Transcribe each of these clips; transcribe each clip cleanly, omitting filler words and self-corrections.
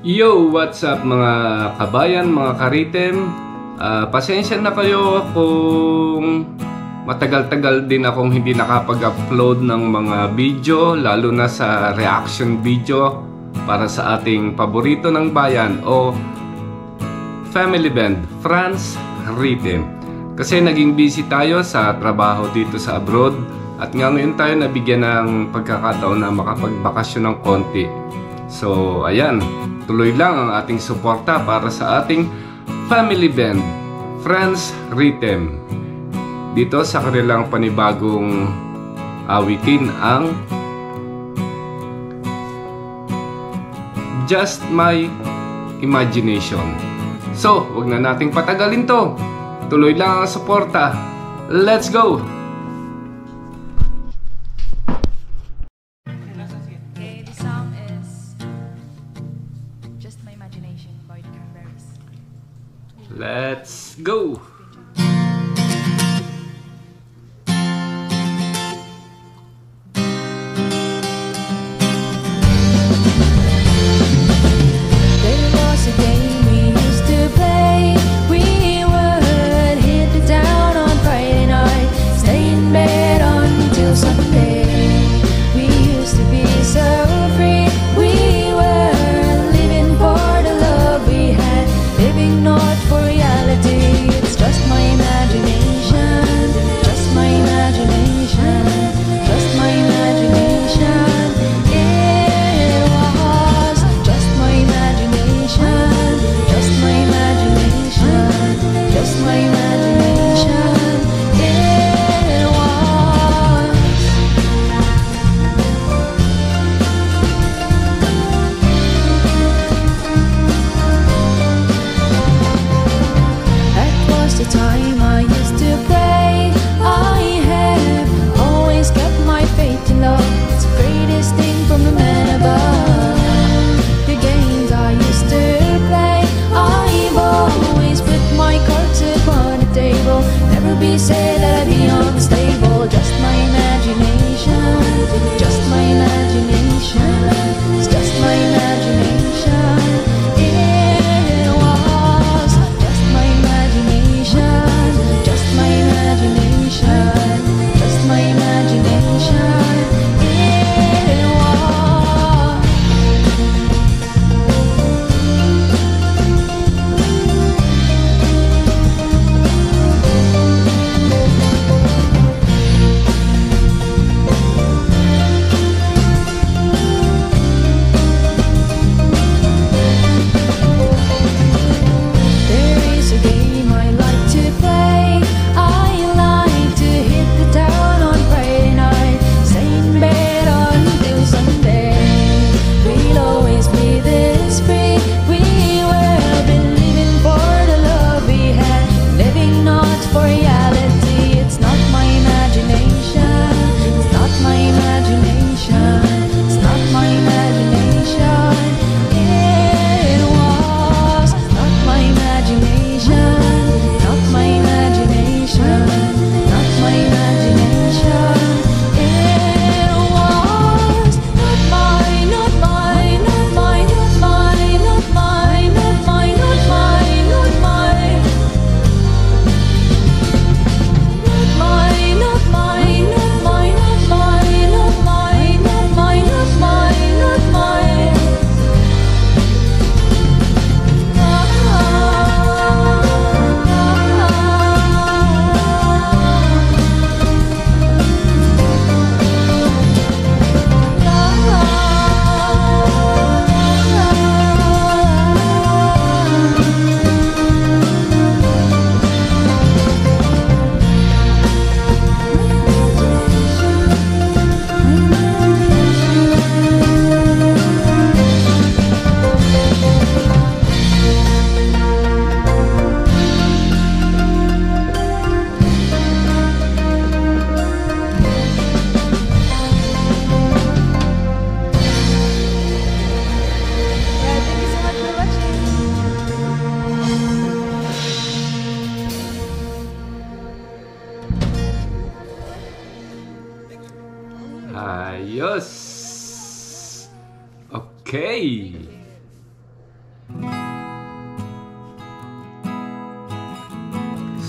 Yo! What's up mga kabayan, mga karitem? Pasensya na kayo kung matagal-tagal din akong hindi nakapag-upload ng mga video, lalo na sa reaction video para sa ating paborito ng bayan o family band, Franz Rhythm. Kasi naging busy tayo sa trabaho dito sa abroad at ngayon tayo nabigyan ng pagkakataon na makapagbakasyon ng konti. So ayan, tuloy lang ang ating suporta para sa ating family band, Franz Rhythm. Dito sa kanilang panibagong awitin ang Just My Imagination. So, wag na nating patagalin to. Tuloy lang ang suporta. Let's go! Let's go! Ayos! Okay!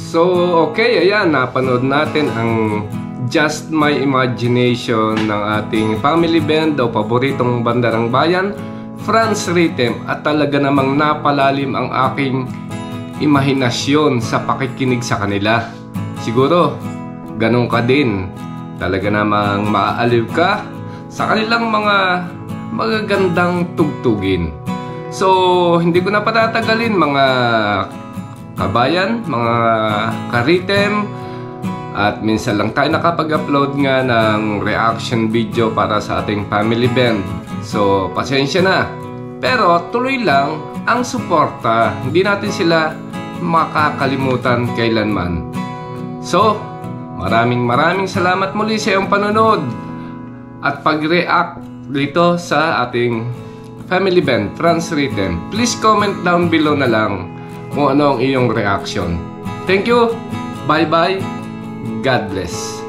So, okay, ayan, napanood natin ang Just My Imagination ng ating family band o paboritong bandarang bayan, Franz Rhythm, at talaga namang napalalim ang aking imahinasyon sa pakikinig sa kanila. Siguro, ganun ka din. Talaga namang maaaliw ka sa kanilang mga magagandang tugtugin. So, hindi ko na patatagalin mga kabayan, mga karitem, at minsan lang tayo nakapag-upload nga ng reaction video para sa ating family band. So, pasensya na. Pero tuloy lang ang suporta. Hindi natin sila makakalimutan kailanman. So, maraming salamat muli sa iyong panonood at pag-react dito sa ating family band, Franz Rhythm. Please comment down below na lang kung ano ang iyong reaction. Thank you. Bye-bye. God bless.